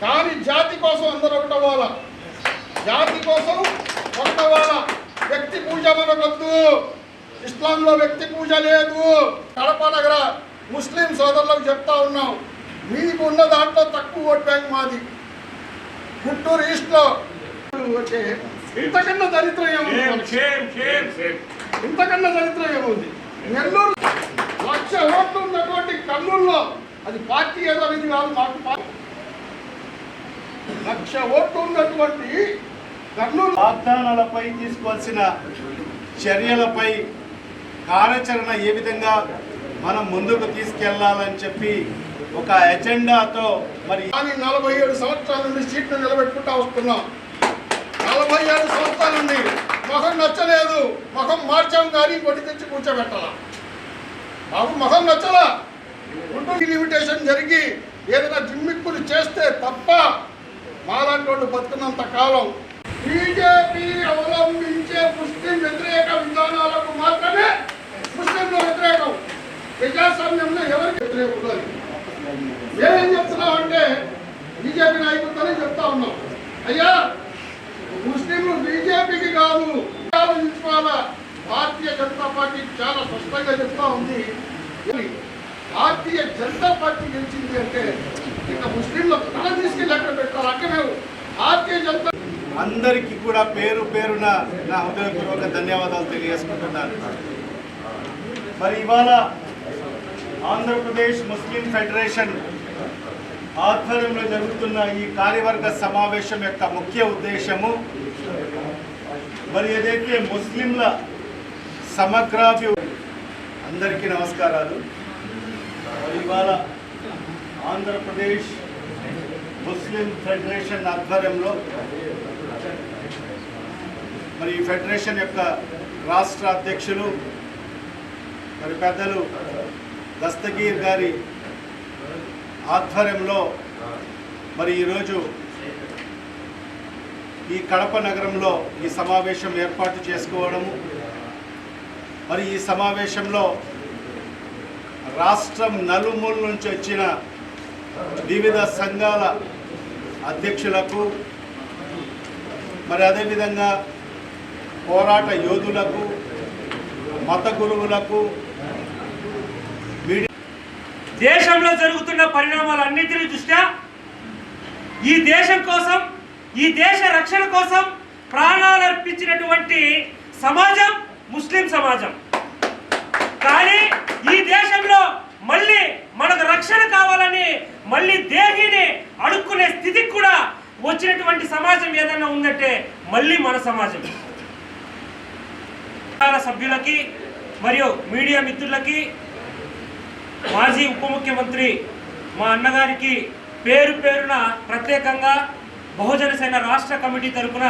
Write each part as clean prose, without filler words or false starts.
కానీ జాతి కోసం అందరూ ఒకటవ్వాలా, జాతి కోసం ఒకటవ్వాలా. వ్యక్తి పూజ మనకొద్దు, ఇస్లాంలో వ్యక్తి పూజ లేదు. కడప నగర ముస్లిం సోదరులకు చెప్తా ఉన్నాం, మీకు ఉన్న దాంట్లో తక్కువ ఓట్ బ్యాంక్ మాది. గుంటూరు ఈస్ట్లో ఇంతకన్నా దరిద్రం ఏముంది? ఇంతకన్నా దరిద్రం ఏముంది? నెల్లూరు 1,00,000 ఓట్లు ఉన్నటువంటి కర్నూలులో అది పార్టీ ఏదో అనేది కాదు, మాకు 1,00,000 ఓట్లు ఉన్నటువంటి కర్నూలు. వాగ్దానాలపై తీసుకోవాల్సిన చర్యలపై కార్యాచరణ ఏ విధంగా మనం ముందుకు తీసుకెళ్లాలని చెప్పి ఒక ఎజెండాతో మరి 47 సంవత్సరాల నుండి సీట్ను నిలబెట్టుకుంటా వస్తున్నాం. 47 సంవత్సరాల నుండి మొహం నచ్చలేదు, మొహం మార్చాం కానీ కొట్టి తెచ్చి కూర్చోబెట్టాల. మాకు మొహం నచ్చలా. లిమిటేషన్ జరిగి ఏదైనా జిమ్మిక్కులు చేస్తే తప్ప మాలాంటి వాళ్ళు బతుకున్నంత కాలం బీజేపీ అవలంబించే ముస్లిం వ్యతిరేక విధానాలకు మాత్రమే ముస్లింలు వ్యతిరేకం. ప్రజాస్వామ్యంలో ఎవరికి వ్యతిరేకం? మేమేం చెప్తున్నామంటే బీజేపీ నాయకులతోనే చెప్తా ఉన్నాం, అయ్యా ముస్లింలు బీజేపీకి కాదు ఆలోచించుకోవాలా. భారతీయ జనతా పార్టీ చాలా స్పష్టంగా చెప్తా ఉంది, భారతీయ జనతా పార్టీ గెలిచింది అంటే ఇక ముస్లింల తల తీసుకెళ్ళి అక్కడ పెట్టాలి. అంటే మేము భారతీయ జనతా అందరికీ కూడా పేరు పేరున నా హృదయపూర్వక ధన్యవాదాలు తెలియజేసుకుంటున్నాను. మరి ఇవాళ ఆంధ్రప్రదేశ్ ముస్లిం ఫెడరేషన్ ఆధ్వర్యంలో జరుగుతున్న ఈ కార్యవర్గ సమావేశం యొక్క ముఖ్య ఉద్దేశము మరి ఏదైతే ముస్లింల సమగ్రాభివృద్ధి. అందరికీ నమస్కారాలు. మరి ఇవాళ ఆంధ్రప్రదేశ్ ముస్లిం ఫెడరేషన్ ఆధ్వర్యంలో మరి ఈ ఫెడరేషన్ యొక్క రాష్ట్ర అధ్యక్షులు మరి పెద్దలు దస్తగీర్ గారి ఆధ్వర్యంలో మరి ఈరోజు ఈ కడప నగరంలో ఈ సమావేశం ఏర్పాటు చేసుకోవడము, మరి ఈ సమావేశంలో రాష్ట్రం నలుమూల నుంచి వచ్చిన వివిధ సంఘాల అధ్యక్షులకు మరి అదేవిధంగా పోరాట యోధులకు, మత గురువులకు, దేశంలో జరుగుతున్న పరిణామాలన్నింటినీ దృష్ట్యా ఈ దేశం కోసం, ఈ దేశ రక్షణ కోసం ప్రాణాలు అర్పించినటువంటి సమాజం ముస్లిం సమాజం. కానీ ఈ దేశంలో మళ్ళీ మనకు రక్షణ కావాలని మళ్ళీ దేహిని అడుక్కునే స్థితికి కూడా వచ్చినటువంటి సమాజం ఏదైనా ఉందంటే మళ్ళీ మన సమాజం. సభ్యులకి మరియు మీడియా మిత్రులకి, మాజీ ఉప ముఖ్యమంత్రి మా అన్నగారికి పేరు పేరున ప్రత్యేకంగా బహుజన సేన రాష్ట్ర కమిటీ తరపున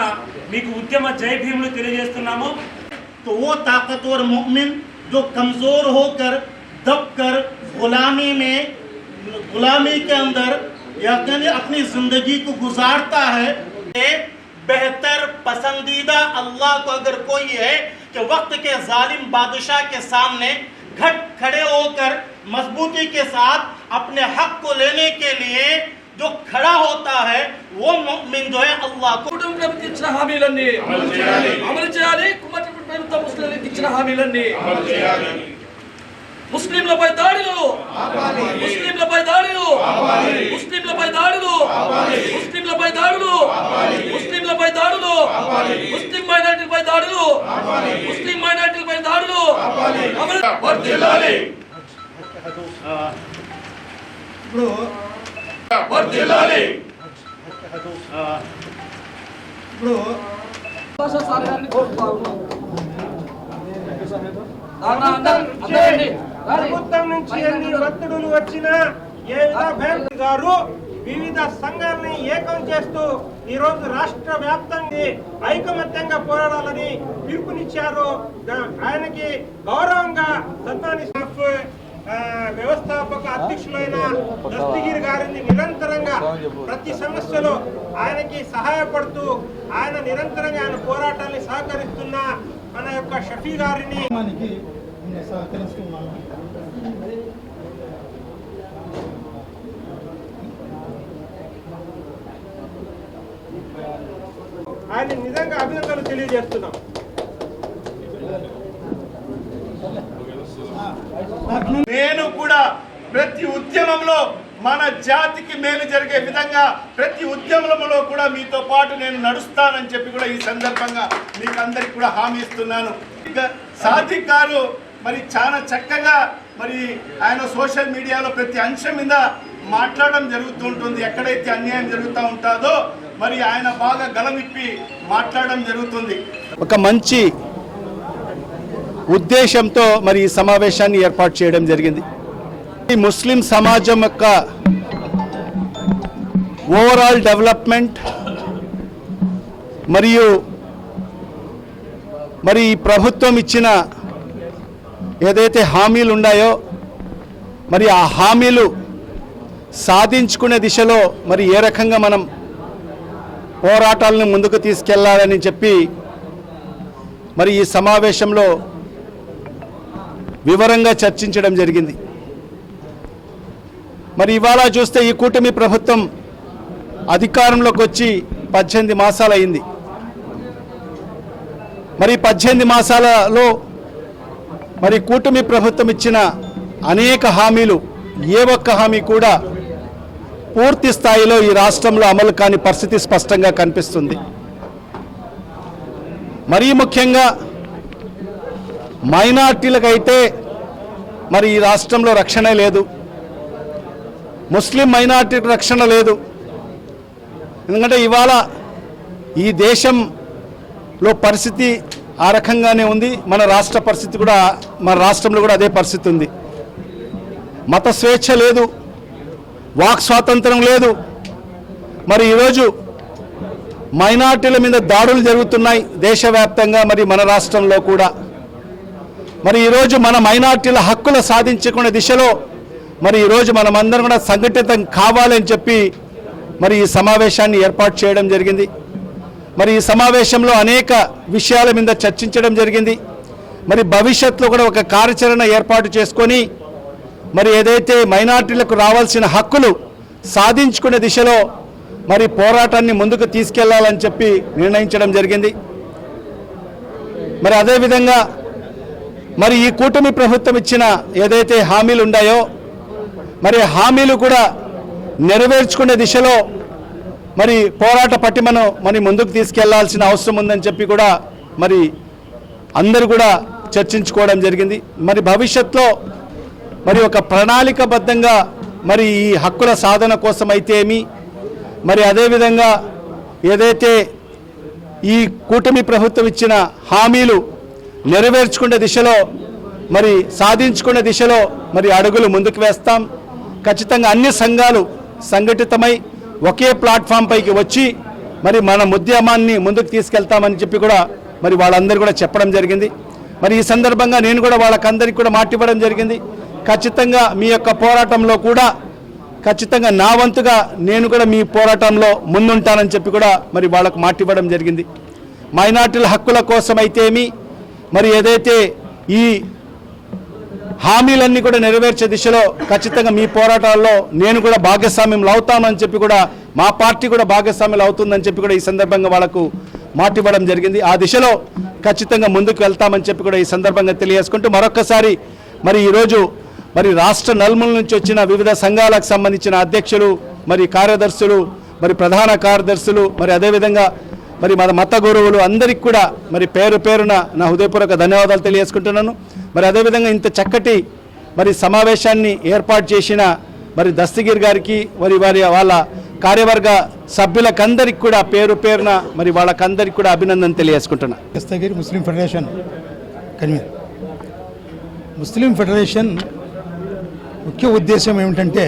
మీకు ఉద్యమ జై భీములు తెలియజేస్తున్నాము. तो वो ताकतवर मोमिन जो कमजोर होकर दबकर गुलामी के अंदर यानी अपनी जिंदगी को गुजारता है, बेहतर पसंदीदा अल्लाह को अगर कोई है कि वक्त के जालिम बादशाह के सामने खड़े होकर मजबूती के साथ अपने हक को लेने के लिए जो खड़ा होता है वो मुमिन जो है अल्लाह को ఇచ్చిన హామీలన్నీ అమలు చేయాలి. కుమ్మటి ప్రభుత్వం ముస్లింలకు ఇచ్చిన హామీలన్నీ ముస్లింలపై దాడులు, ముస్లింలపై దాడులు, ముస్లింలపై దాడులు, ముస్లింలపై దాడులు, ముస్లింలపై దాడులు, ముస్లిం మైనారిటీలపై దాడులు, ముస్లిం మైనారిటీలపై దాడులు వర్ధిల్లాలి. ఇప్పుడు వర్ధిల్లాలి. ఇప్పుడు ప్రభుత్వం నుంచి ఎన్ని ఒత్తిడులు వచ్చినా గారు వివిధ సంఘాలని ఏకం చేస్తూ ఈ రోజు రాష్ట్ర వ్యాప్తంగా ఐకమత్యంగా పోరాడాలని పిలుపునిచ్చారు. ఆయనకి గౌరవంగా సత్తాని వ్యవస్థాపక అధ్యక్షులైన దస్తగిరి గారిని నిరంతరంగా ప్రతి సమస్యలో ఆయనకి సహాయపడుతూ ఆయన నిరంతరంగా ఆయన పోరాటాన్ని సహకరిస్తున్న మన యొక్క షఫీ గారిని సహకరిస్తున్నాను. ఆయన నిజంగా అభినందనలు తెలియజేస్తున్నాం. నేను కూడా ప్రతి ఉద్యమంలో మన జాతికి మేలు జరిగే విధంగా ప్రతి ఉద్యమంలో కూడా మీతో పాటు నేను నడుస్తానని చెప్పి కూడా ఈ సందర్భంగా మీకు అందరికి కూడా హామీ ఇస్తున్నాను. ఇక సాదిక్ గారు మరి చాలా చక్కగా మరి ఆయన సోషల్ మీడియాలో ప్రతి అంశం మీద మాట్లాడడం జరుగుతుంటుంది. ఎక్కడైతే అన్యాయం జరుగుతూ ఉంటుందో మరి ఆయన బాగా గళమిప్పి మాట్లాడడం జరుగుతుంది. ఒక మంచి ఉద్దేశంతో మరి ఈ సమావేశాన్ని ఏర్పాటు చేయడం జరిగింది. ఈ ముస్లిం సమాజం యొక్క ఓవరాల్ డెవలప్మెంట్ మరియు మరి ఈ ప్రభుత్వం ఇచ్చిన ఏదైతే హామీలు ఉన్నాయో మరి ఆ హామీలు సాధించుకునే దిశలో మరి ఏ రకంగా మనం పోరాటాలను ముందుకు తీసుకెళ్లాలని చెప్పి మరి ఈ సమావేశంలో వివరంగా చర్చించడం జరిగింది. మరి ఇవాళ చూస్తే ఈ కూటమి ప్రభుత్వం అధికారంలోకి వచ్చి 18 మాసాలు అయింది. మరి 18 మాసాలలో మరి కూటమి ప్రభుత్వం ఇచ్చిన అనేక హామీలు ఏ ఒక్క హామీ కూడా పూర్తి స్థాయిలో ఈ రాష్ట్రంలో అమలు కాని పరిస్థితి స్పష్టంగా కనిపిస్తుంది. మరీ ముఖ్యంగా మైనార్టీలకైతే మరి ఈ రాష్ట్రంలో రక్షణ లేదు, ముస్లిం మైనార్టీలకు రక్షణ లేదు. ఎందుకంటే ఇవాళ ఈ దేశంలో పరిస్థితి ఆ రకంగానే ఉంది. మన రాష్ట్ర పరిస్థితి కూడా మన రాష్ట్రంలో కూడా అదే పరిస్థితి ఉంది. మత స్వేచ్ఛ లేదు, వాక్ స్వాతంత్రం లేదు. మరి ఈరోజు మైనార్టీల మీద దాడులు జరుగుతున్నాయి దేశవ్యాప్తంగా, మరి మన రాష్ట్రంలో కూడా. మరి ఈరోజు మన మైనార్టీల హక్కులు సాధించుకునే దిశలో మరి ఈరోజు మనమందరం కూడా సంఘటితం కావాలని చెప్పి మరి ఈ సమావేశాన్ని ఏర్పాటు చేయడం జరిగింది. మరి ఈ సమావేశంలో అనేక విషయాల మీద చర్చించడం జరిగింది. మరి భవిష్యత్తులో కూడా ఒక కార్యాచరణ ఏర్పాటు చేసుకొని మరి ఏదైతే మైనార్టీలకు రావాల్సిన హక్కులు సాధించుకునే దిశలో మరి పోరాటాన్ని ముందుకు తీసుకెళ్లాలని చెప్పి నిర్ణయించడం జరిగింది. మరి అదేవిధంగా మరి ఈ కూటమి ప్రభుత్వం ఇచ్చిన ఏదైతే హామీలు ఉన్నాయో మరి హామీలు కూడా నెరవేర్చుకునే దిశలో మరి పోరాట పటిమను మరి ముందుకు తీసుకెళ్లాల్సిన అవసరం ఉందని చెప్పి కూడా మరి అందరూ కూడా చర్చించుకోవడం జరిగింది. మరి భవిష్యత్తులో మరి ఒక ప్రణాళికబద్ధంగా మరి ఈ హక్కుల సాధన కోసం అయితేమి మరి అదేవిధంగా ఏదైతే ఈ కూటమి ప్రభుత్వం ఇచ్చిన హామీలు నెరవేర్చుకునే దిశలో మరి సాధించుకునే దిశలో మరి అడుగులు ముందుకు వేస్తాం. ఖచ్చితంగా అన్ని సంఘాలు సంఘటితమై ఒకే ప్లాట్ఫామ్ పైకి వచ్చి మరి మన ఉద్యమాన్ని ముందుకు తీసుకెళ్తామని చెప్పి కూడా మరి వాళ్ళందరూ కూడా చెప్పడం జరిగింది. మరి ఈ సందర్భంగా నేను కూడా వాళ్ళకందరికీ కూడా మాటివ్వడం జరిగింది. ఖచ్చితంగా మీ యొక్క పోరాటంలో కూడా ఖచ్చితంగా నా వంతుగా నేను కూడా మీ పోరాటంలో ముందుంటానని చెప్పి కూడా మరి వాళ్ళకు మాటివ్వడం జరిగింది. మైనార్టీల హక్కుల కోసం అయితేమి మరి ఏదైతే ఈ హామీలన్నీ కూడా నెరవేర్చే దిశలో ఖచ్చితంగా మీ పోరాటాల్లో నేను కూడా భాగస్వామ్యం అవుతానని చెప్పి కూడా మా పార్టీ కూడా భాగస్వామ్యం అవుతుందని చెప్పి కూడా ఈ సందర్భంగా వాళ్ళకు మాటివ్వడం జరిగింది. ఆ దిశలో ఖచ్చితంగా ముందుకు వెళ్తామని చెప్పి కూడా ఈ సందర్భంగా తెలియజేసుకుంటూ మరొక్కసారి మరి ఈరోజు మరి రాష్ట్ర నలుమూల నుంచి వచ్చిన వివిధ సంఘాలకు సంబంధించిన అధ్యక్షులు మరి కార్యదర్శులు మరి ప్రధాన కార్యదర్శులు మరి అదేవిధంగా మరి మన మత గురువులు అందరికీ కూడా మరి పేరు పేరున నా హృదయపూర్వక ధన్యవాదాలు తెలియజేసుకుంటున్నాను. మరి అదేవిధంగా ఇంత చక్కటి మరి సమావేశాన్ని ఏర్పాటు చేసిన మరి దస్తగిరి గారికి మరి వాళ్ళ కార్యవర్గ సభ్యులకందరికీ కూడా పేరు పేరున మరి వాళ్ళకందరికీ కూడా అభినందన తెలియజేసుకుంటున్నా. దస్తగిరి ముస్లిం ఫెడరేషన్ కన్వీనర్. ముస్లిం ఫెడరేషన్ ముఖ్య ఉద్దేశం ఏమిటంటే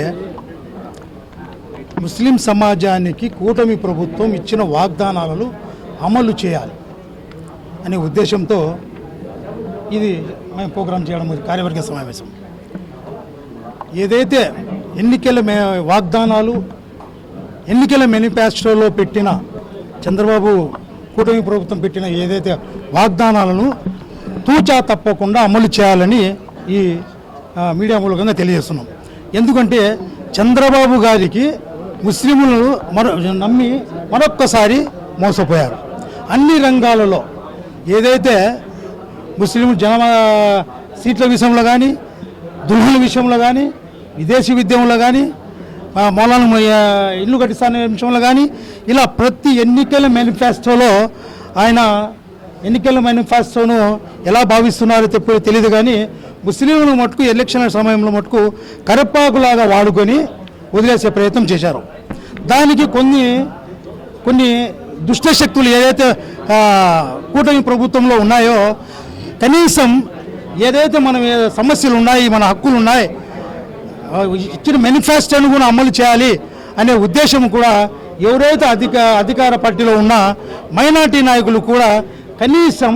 ముస్లిం సమాజానికి కూటమి ప్రభుత్వం ఇచ్చిన వాగ్దానాలను అమలు చేయాలి అనే ఉద్దేశంతో ఇది మేము ప్రోగ్రాం చేయడం కార్యవర్గ సమావేశం. ఏదైతే ఎన్నికల వాగ్దానాలు ఎన్నికల మేనిఫెస్టోలో పెట్టిన చంద్రబాబు కూటమి ప్రభుత్వం పెట్టిన ఏదైతే వాగ్దానాలను తూచా తప్పకుండా అమలు చేయాలని ఈ మీడియా మూలకంగా తెలియజేస్తున్నాం. ఎందుకంటే చంద్రబాబు గారికి ముస్లింలను నమ్మి మరొక్కసారి మోసపోయారు. అన్ని రంగాలలో ఏదైతే ముస్లిం సీట్ల విషయంలో కానీ, దుల్హుల విషయంలో కానీ, విదేశీ విద్యలో కానీ, మౌలానా ఇల్లు కట్టిస్తానే విషయంలో కానీ, ఇలా ప్రతి ఎన్నికల మేనిఫెస్టోలో ఆయన ఎన్నికల మేనిఫెస్టోను ఎలా భావిస్తున్నారో తెలియదు కానీ ముస్లింలు మటుకు ఎలక్షన్ సమయంలో మటుకు కరపాకులాగా వాడుకొని వదిలేసే ప్రయత్నం చేశారు. దానికి కొన్ని దుష్టశక్తులు ఏదైతే కూటమి ప్రభుత్వంలో ఉన్నాయో కనీసం ఏదైతే మన సమస్యలు ఉన్నాయి, మన హక్కులు ఉన్నాయి, ఇచ్చిన మేనిఫెస్టోను కూడా అమలు చేయాలి అనే ఉద్దేశం కూడా ఎవరైతే అధికార పార్టీలో ఉన్న మైనార్టీ నాయకులు కూడా కనీసం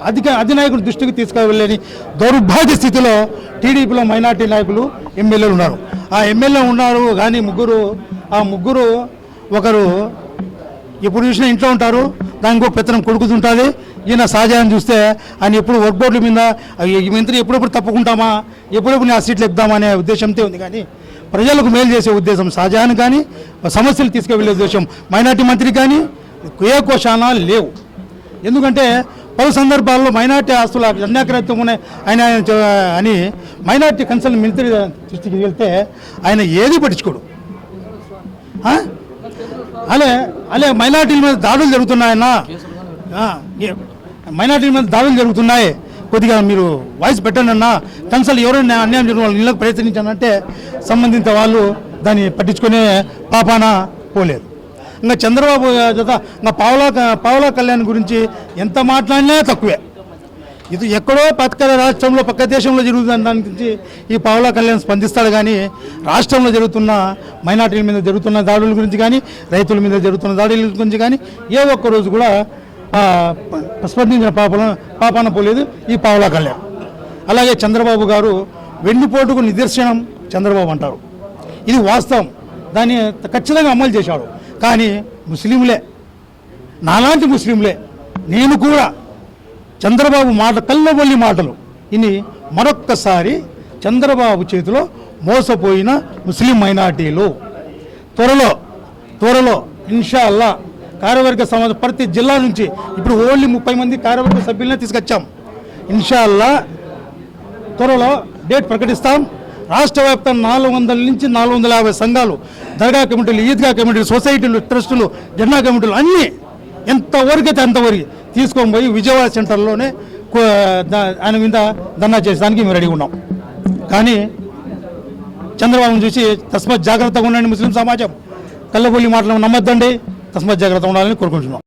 అధినాయకుల దృష్టికి తీసుకువెళ్ళని దౌర్భాగ్య స్థితిలో టీడీపీలో మైనార్టీ నాయకులు ఎమ్మెల్యేలు ఉన్నారు. ఆ ఎమ్మెల్యే ఉన్నారు కానీ ముగ్గురు ఒకరు ఎప్పుడు చూసినా ఇంట్లో ఉంటారు, దానికి ఒక పెత్తనం కొడుకుతుంటుంది. ఈయన షాజహాన్ చూస్తే ఆయన ఎప్పుడు వర్క్ బోర్డుల మీద ఈ మంత్రి ఎప్పుడెప్పుడు తప్పుకుంటామా, ఎప్పుడెప్పుడు ఆ సీట్లు ఎక్కుదామా అనే ఉద్దేశంతో ఉంది. కానీ ప్రజలకు మేలు చేసే ఉద్దేశం షాజహాన్ కానీ, సమస్యలు తీసుకువెళ్ళే ఉద్దేశం మైనార్టీ మంత్రి కానీ ఏ కోశానా లేవు. ఎందుకంటే పలు సందర్భాల్లో మైనార్టీ ఆస్తులు అన్యాక్రాంతం ఉన్నాయి అని మైనార్టీ కన్సర్న్ మంత్రి దృష్టికి వెళ్తే ఆయన ఏది పట్టించుకోడు. అలే మైనార్టీల మీద దాడులు జరుగుతున్నాయన్నా, మైనార్టీల మీద దాడులు జరుగుతున్నాయి, కొద్దిగా మీరు వాయిస్ పెట్టండి అన్న, కన్సల్ట్ ఎవరైనా అన్యాయం జరిగిన వాళ్ళు ఇళ్ళకి ప్రయత్నించానంటే సంబంధిత వాళ్ళు దాన్ని పట్టించుకునే పాపాన పోలేదు. ఇంకా చంద్రబాబు జత ఇంకా పావలా కళ్యాణ్ గురించి ఎంత మాట్లాడినా తక్కువే. ఇది ఎక్కడో పక్క రాష్ట్రంలో పక్క దేశంలో జరుగుతున్న దాని గురించి ఈ పావలా కళ్యాణ్ స్పందిస్తాడు కానీ రాష్ట్రంలో జరుగుతున్న మైనార్టీల మీద జరుగుతున్న దాడుల గురించి కానీ, రైతుల మీద జరుగుతున్న దాడుల గురించి కానీ ఏ ఒక్క రోజు కూడా స్పందించిన పాపాన పోలేదు ఈ పావలా కళ్యాణ్. అలాగే చంద్రబాబు గారు వెన్నుపోటుకు నిదర్శనం చంద్రబాబు అంటారు, ఇది వాస్తవం, దాన్ని ఖచ్చితంగా అమలు చేశాడు. కానీ ముస్లింలే, నాలాంటి ముస్లింలే, నేను కూడా చంద్రబాబు కళ్ళబొల్లి మాటలు ఇని మరొక్కసారి చంద్రబాబు చేతిలో మోసపోయిన ముస్లిం మైనార్టీలు త్వరలో ఇన్షాల్లా కార్యవర్గ సమాజం ప్రతి జిల్లా నుంచి ఇప్పుడు ఓన్లీ 30 మంది కార్యవర్గ సభ్యులనే తీసుకొచ్చాం. ఇన్షాల్లా త్వరలో డేట్ ప్రకటిస్తాం. రాష్ట్ర వ్యాప్తంగా 400 నుంచి 450 సంఘాలు, దర్గా కమిటీలు, ఈద్గా కమిటీలు, సొసైటీలు, ట్రస్టులు, జెండా కమిటీలు అన్నీ ఎంతవరకు అయితే అంతవరకు తీసుకొని పోయి విజయవాడ సెంటర్లోనే ఆయన మీద ధర్నా చేసేదానికి మేము రెడీగా ఉన్నాం. కానీ చంద్రబాబును చూసి తస్మాత్ జాగ్రత్తగా ఉండండి ముస్లిం సమాజం, కళ్ళబొల్లి మాటలు నమ్మొద్దండి, తస్మాత్ జాగ్రత్తగా ఉండాలని కోరుకుంటున్నాం.